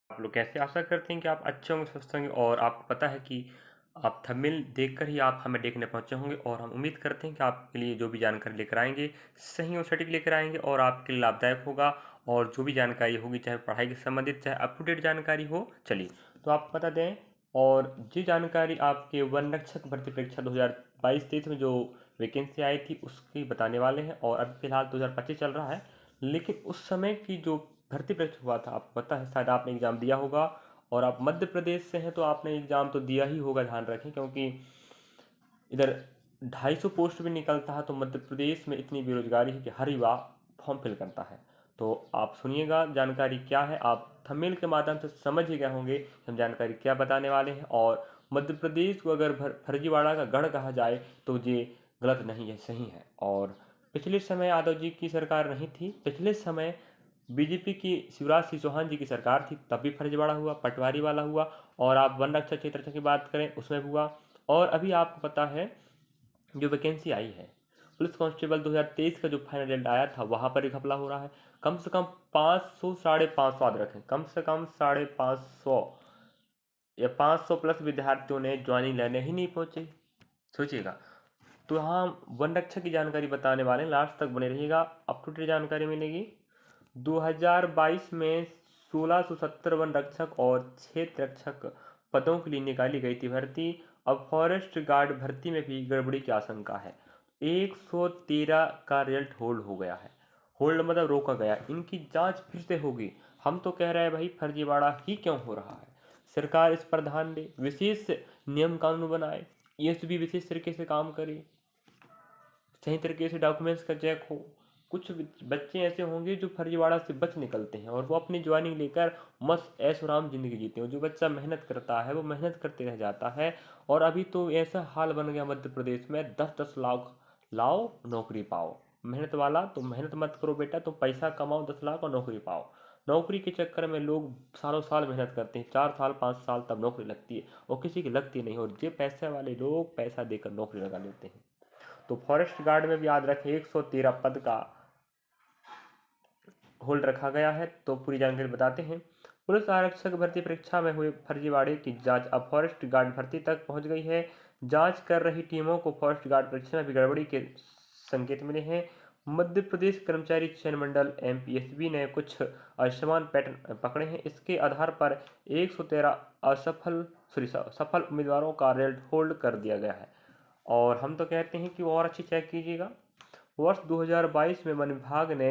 आप लोग कैसे? आशा करते हैं कि आप अच्छे होंगे, स्वस्थ होंगे और आपको पता है कि आप थंबनेल देखकर ही आप हमें देखने पहुँचे होंगे और हम उम्मीद करते हैं कि आपके लिए जो भी जानकारी लेकर आएँगे, सही और सटीक लेकर आएँगे और आपके लिए लाभदायक होगा और जो भी जानकारी होगी, चाहे पढ़ाई से संबंधित, चाहे अप टू डेट जानकारी हो। चलिए, तो आप बता दें और ये जानकारी आपके वन रक्षक भर्ती परीक्षा 2022-23 में जो वैकेंसी आई थी, उसकी बताने वाले हैं और अभी फिलहाल 2025 चल रहा है। लेकिन उस समय की जो भर्ती परीक्षा हुआ था, आपको पता है, शायद आपने एग्ज़ाम दिया होगा और आप मध्य प्रदेश से हैं तो आपने एग्ज़ाम तो दिया ही होगा, ध्यान रखें, क्योंकि इधर 250 पोस्ट भी निकलता है तो मध्य प्रदेश में इतनी बेरोजगारी है कि हर युवा फॉर्म फिल करता है। तो आप सुनिएगा जानकारी क्या है, आप थंबनेल के माध्यम से समझ ही गए होंगे कि हम जानकारी क्या बताने वाले हैं। और मध्य प्रदेश को अगर फर्जीवाड़ा का गढ़ कहा जाए तो ये गलत नहीं है, सही है। और पिछले समय यादव जी की सरकार नहीं थी, पिछले समय बीजेपी की शिवराज सिंह चौहान जी की सरकार थी, तब भी फर्जीवाड़ा हुआ, पटवारी वाला हुआ। और आप वन रक्षक क्षेत्र की बात करें, उसमें हुआ। और अभी आपको पता है जो वैकेंसी आई है पुलिस कांस्टेबल 2023 का जो फाइनल रिजल्ट आया था, वहाँ पर ही घपला हो रहा है। कम से कम 500, 550 याद रखें, कम से कम 550 या 500 प्लस विद्यार्थियों ने ज्वाइनिंग लेने ही नहीं पहुंचे, सोचिएगा। तो यहाँ हम वन रक्षक की जानकारी बताने वाले हैं, लास्ट तक बने रहिएगा, अप टू डेट जानकारी मिलेगी। 2022 में 1670 वन रक्षक और क्षेत्र रक्षक पदों के लिए निकाली गई थी भर्ती। अब फॉरेस्ट गार्ड भर्ती में भी गड़बड़ी की आशंका है। 113 का रिजल्ट होल्ड हो गया है। होल्ड मतलब रोका गया, इनकी जांच फिर से होगी। हम तो कह रहे हैं भाई, फर्जीवाड़ा ही क्यों हो रहा है, सरकार इस पर ध्यान दे, विशेष नियम कानून बनाए, ये विशेष तरीके से काम करे, सही तरीके से डॉक्यूमेंट्स का चेक हो। कुछ बच्चे ऐसे होंगे जो फर्जीवाड़ा से बच निकलते हैं और वो अपनी ज्वाइनिंग लेकर मस्त ऐशो आराम जिंदगी जीते हैं। जो बच्चा मेहनत करता है वो मेहनत करते रह जाता है। और अभी तो ऐसा हाल बन गया मध्य प्रदेश में, 10-10 लाख लाओ नौकरी पाओ। मेहनत वाला तो मेहनत मत करो बेटा, तो पैसा कमाओ 10 लाख और नौकरी पाओ। नौकरी के चक्कर में लोग सालों साल मेहनत करते हैं, 4 साल 5 साल तब नौकरी लगती है और किसी की लगती नहीं, और ये पैसे वाले लोग पैसा देकर नौकरी लगा लेते हैं। तो फॉरेस्ट गार्ड में भी याद रखें 113 पद का होल्ड रखा गया है। तो पूरी जानकारी बताते हैं। पुलिस आरक्षक भर्ती परीक्षा में हुए फर्जीवाड़े की जांच अब फॉरेस्ट गार्ड भर्ती तक पहुंच गई है। जांच कर रही टीमों को फॉरेस्ट गार्ड परीक्षा में भी गड़बड़ी के संकेत मिले हैं। मध्य प्रदेश कर्मचारी चयन मंडल एमपीएसबी ने कुछ असमान पैटर्न पकड़े हैं। इसके आधार पर 113 सफल उम्मीदवारों का रिजल्ट होल्ड कर दिया गया है। और हम तो कहते हैं कि वो और अच्छी चेक कीजिएगा। वर्ष 2022 में वन विभाग ने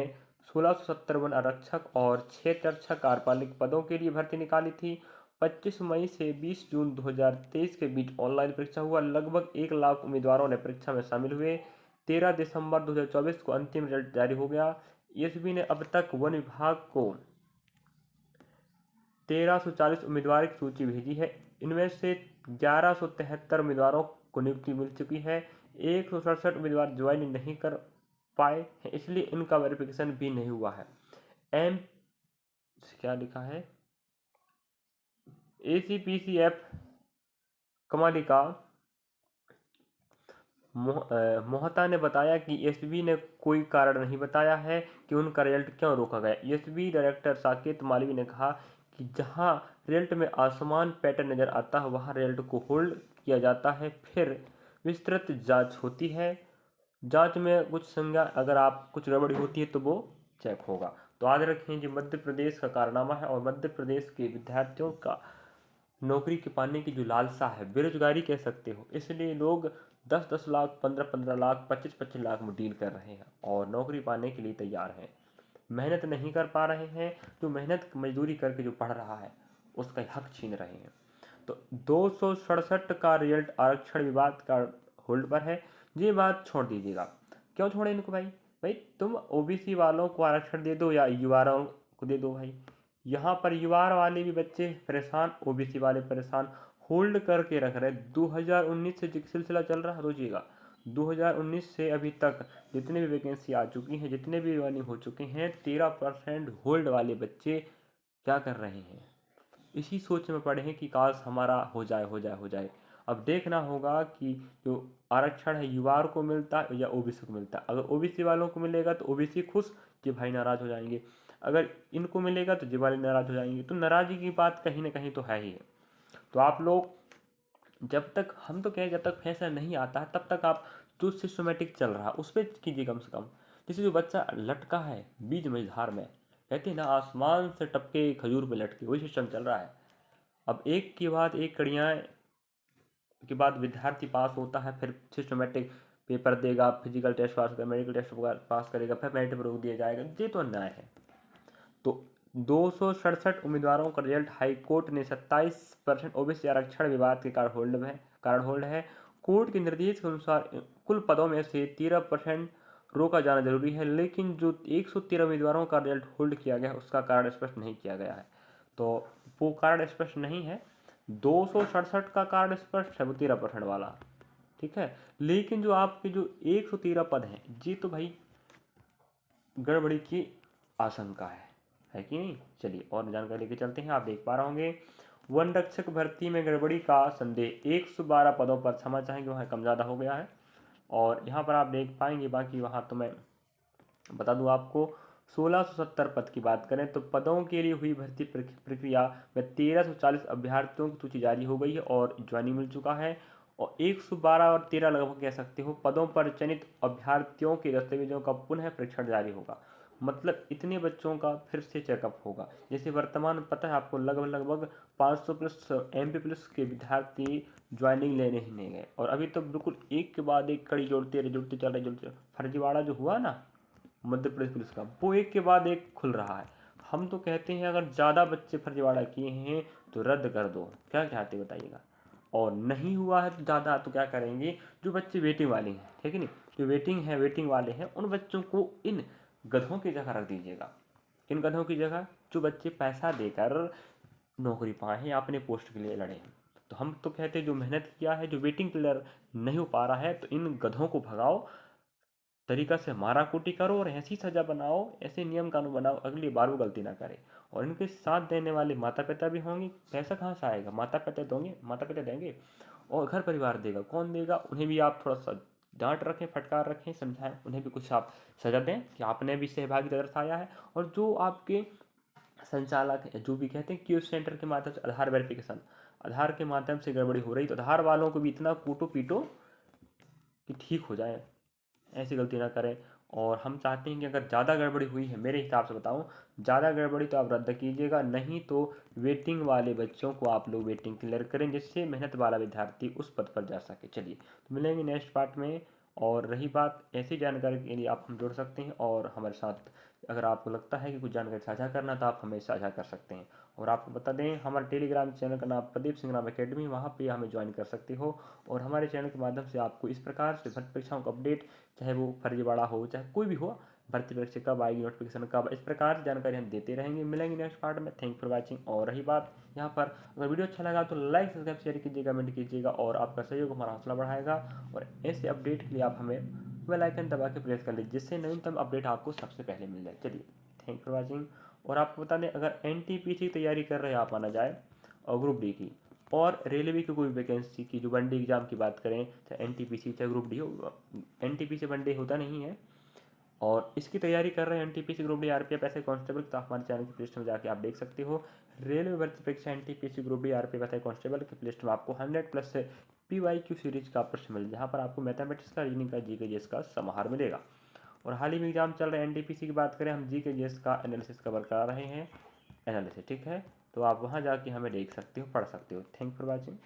1670 वन आरक्षक और क्षेत्र रक्षक कार्यपालिक पदों के लिए भर्ती निकाली थी। 25 मई से 20 जून 2023 के बीच ऑनलाइन परीक्षा हुआ। लगभग 1 लाख उम्मीदवारों ने परीक्षा में शामिल हुए। 13 दिसंबर 2024 को अंतिम रिजल्ट जारी हो गया। ईएसबी ने अब तक वन विभाग को 1340 उम्मीदवार की सूची भेजी है। इनमें से 1173 उम्मीदवारों को नियुक्ति मिल चुकी है। 167 उम्मीदवार ज्वाइन नहीं कर पाए हैं, इसलिए इनका वेरिफिकेशन भी नहीं हुआ है। एम क्या लिखा है, ACPCF कमालिका मोहता ने बताया कि एसबी ने कोई कारण नहीं बताया है कि उनका रिजल्ट क्यों रोका गया। एसबी डायरेक्टर साकेत मालवी ने कहा कि जहां रिजल्ट में असमान पैटर्न नजर आता है वहां रिजल्ट को होल्ड किया जाता है, फिर विस्तृत जांच होती है। जांच में कुछ संज्ञा अगर आप कुछ गड़बड़ी होती है तो वो चेक होगा। तो याद रखें जी, मध्य प्रदेश का कारनामा है और मध्य प्रदेश के विद्यार्थियों का नौकरी के पाने की जो लालसा है, बेरोजगारी कह सकते हो, इसलिए लोग 10-10 लाख, 15-15 लाख, 25-25 लाख में डील कर रहे हैं और नौकरी पाने के लिए तैयार हैं। मेहनत नहीं कर पा रहे हैं, जो मेहनत मजदूरी करके जो पढ़ रहा है उसका हक छीन रहे हैं। तो 267 का रिजल्ट आरक्षण विवाद का होल्ड पर है। ये बात छोड़ दीजिएगा, क्यों छोड़े इनको भाई? भाई तुम ओबीसी वालों को आरक्षण दे दो या युवाओं को दे दो भाई। यहाँ पर युवा वाले भी बच्चे परेशान, ओबीसी वाले परेशान, होल्ड करके रख रहे। 2019 से जो सिलसिला चल रहा है, रोजिएगा 2019 से अभी तक जितने भी वैकेंसी आ चुकी हैं, जितने भी रनिंग हो चुके हैं, 13% होल्ड वाले बच्चे क्या कर रहे हैं, इसी सोच में पड़े हैं कि काश हमारा हो जाए हो जाए हो जाए। अब देखना होगा कि जो आरक्षण है युवा को मिलता है या ओबीसी को मिलता है। अगर ओबीसी वालों को मिलेगा तो ओबीसी खुश कि भाई नाराज हो जाएंगे, अगर इनको मिलेगा तो ये वाले नाराज़ हो जाएंगे। तो नाराज़गी की बात कहीं ना कहीं तो है ही है। तो आप लोग जब तक, हम तो कहें जब तक फैसला नहीं आता है तब तक आप जो सिस्टमेटिक चल रहा है उस पर कीजिए कम से कम। जैसे जो बच्चा लटका है बीच मझधार में, कहते हैं ना आसमान से टपके खजूर पे लटके, वही सिस्टम चल रहा है। अब एक के बाद एक कड़ियाँ के बाद विद्यार्थी पास होता है, फिर सिस्टमेटिक पेपर देगा, फिजिकल टेस्ट पास करेगा, मेडिकल टेस्ट पास करेगा, फिर मेरिट पर रोक दिया जाएगा। ये तो अन्याय है। तो 267 उम्मीदवारों का रिजल्ट हाई कोर्ट ने 27% ओबीसी आरक्षण विवाद के कारण होल्ड है। कोर्ट के निर्देश के अनुसार कुल पदों में से 13% रोका जाना जरूरी है, लेकिन जो 113 उम्मीदवारों का रिजल्ट होल्ड किया गया है उसका कारण स्पष्ट नहीं किया गया है। तो वो कारण स्पष्ट नहीं है। 267 का कारण स्पष्ट है, वो 13% वाला, ठीक है। लेकिन जो आपके जो 113 पद हैं, ये तो भाई गड़बड़ी की आशंका है कि नहीं। चलिए और जानकारी लेके चलते हैं। आप देख पा रहे होंगे वन रक्षक भर्ती में गड़बड़ी का संदेह, 112 पदों पर क्षमा चाहेंगे, वहाँ कम ज़्यादा हो गया है। और यहाँ पर आप देख पाएंगे, बाकी वहाँ तो मैं बता दूँ आपको, 1670 पद की बात करें तो पदों के लिए हुई भर्ती प्रक्रिया में 1340 अभ्यर्थियों की सूची जारी हो गई है और ज्वाइनिंग मिल चुका है। और 112 और 13 लगभग कह सकते हो पदों पर चयनित अभ्यर्थियों के दस्तावेजों का पुनः परीक्षण जारी होगा। मतलब इतने बच्चों का फिर से चेकअप होगा। जैसे वर्तमान पता है आपको, लगभग 500 प्लस MP प्लस के विद्यार्थी ज्वाइनिंग लेने ही नहीं गए, और अभी तो बिल्कुल एक के बाद एक कड़ी जुड़ते चल रहे। फर्जीवाड़ा जो हुआ ना मध्य प्रदेश पुलिस का, वो एक के बाद एक खुल रहा है। हम तो कहते हैं अगर ज़्यादा बच्चे फर्जीवाड़ा किए हैं तो रद्द कर दो, क्या चाहते बताइएगा। और नहीं हुआ है तो ज़्यादा तो क्या करेंगे, जो बच्चे वेटिंग वाले हैं, ठीक है नहीं, जो वेटिंग वाले हैं उन बच्चों को इन गधों की जगह रख दीजिएगा। इन गधों की जगह जो बच्चे पैसा देकर नौकरी पाए हैं या अपने पोस्ट के लिए लड़े हैं। तो हम तो कहते हैं जो मेहनत किया है, जो वेटिंग क्लियर नहीं हो पा रहा है, तो इन गधों को भगाओ, तरीका से मारा कूटी करो और ऐसी सज़ा बनाओ, ऐसे नियम कानून बनाओ, अगली बार वो गलती ना करे। और इनके साथ देने वाले माता पिता भी होंगे। पैसा कहाँ से आएगा, माता पिता देंगे, और घर परिवार देगा, कौन देगा। उन्हें भी आप थोड़ा सा डांट रखें, फटकार रखें, समझाएं, उन्हें भी कुछ आप सजा दें कि आपने भी सहभागिता दर्शाया है। और जो आपके संचालक हैं, जो भी कहते हैं क्यू सेंटर के माध्यम से आधार वेरिफिकेशन, आधार के माध्यम से गड़बड़ी हो रही, तो आधार वालों को भी इतना कूटो पीटो कि ठीक हो जाए, ऐसी गलती ना करें। और हम चाहते हैं कि अगर ज़्यादा गड़बड़ी हुई है, मेरे हिसाब से बताऊं, ज़्यादा गड़बड़ी तो आप रद्द कीजिएगा, नहीं तो वेटिंग वाले बच्चों को आप लोग वेटिंग क्लियर करें, जिससे मेहनत वाला विद्यार्थी उस पद पर जा सके। चलिए तो मिलेंगे नेक्स्ट पार्ट में। और रही बात ऐसी जानकारी के लिए आप हम जुड़ सकते हैं, और हमारे साथ अगर आपको लगता है कि कुछ जानकारी साझा करना तो आप हमें साझा कर सकते हैं। और आपको बता दें हमारे टेलीग्राम चैनल का नाम प्रदीप सिंह राम अकेडमी, वहाँ पे हमें ज्वाइन कर सकते हो। और हमारे चैनल के माध्यम से आपको इस प्रकार से भर्ती परीक्षाओं का अपडेट, चाहे वो फर्जीवाड़ा हो चाहे कोई भी हो, भर्ती परीक्षा कब आएगी, नोटिफिकेशन कब, इस प्रकार से जानकारी हम देते रहेंगे। मिलेंगे नेक्स्ट पार्ट में। Thank for watching. और रही बात यहाँ पर, अगर वीडियो अच्छा लगा तो लाइक सब्सक्राइब शेयर कीजिएगा, कमेंट कीजिएगा, और आपका सहयोग हमारा हौसला बढ़ाएगा। और ऐसे अपडेट के लिए आप हमें बेल आइकन दबा के प्रेस कर लीजिए, जिससे नवीनतम अपडेट आपको सबसे पहले मिल जाए। चलिए थैंक फॉर वॉचिंग। और आपको बता दें अगर NTPC की तैयारी कर रहे हैं आप, माना जाए, और ग्रुप डी की और रेलवे की कोई वैकेंसी की, जो वनडे एग्जाम की बात करें, चाहे NTPC चाहे ग्रुप डी हो, NTPC वनडे होता नहीं है, और इसकी तैयारी कर रहे हैं NTPC ग्रुप डी RPF ऐसे कांस्टेबल, तो हमारे चैनल की प्लेलिस्ट में जाके आप देख सकते हो। रेलवे भर्ती परीक्षा NTPC ग्रुप डी RPF ऐसे कांस्टेबल की प्लेलिस्ट में आपको 100+ PYQ सीरीज का प्रश्न मिल, जहाँ पर आपको मैथमेटिक्स का, रीजनिंग का, GK GS का समाहार मिलेगा। और हाल ही में एग्जाम चल रहे हैं NTPC की बात करें, हम GK GS का एनालिसिस कवर करा रहे हैं, एनालिसिस, ठीक है। तो आप वहाँ जाके हमें देख सकते हो, पढ़ सकते हो। Thank for watching.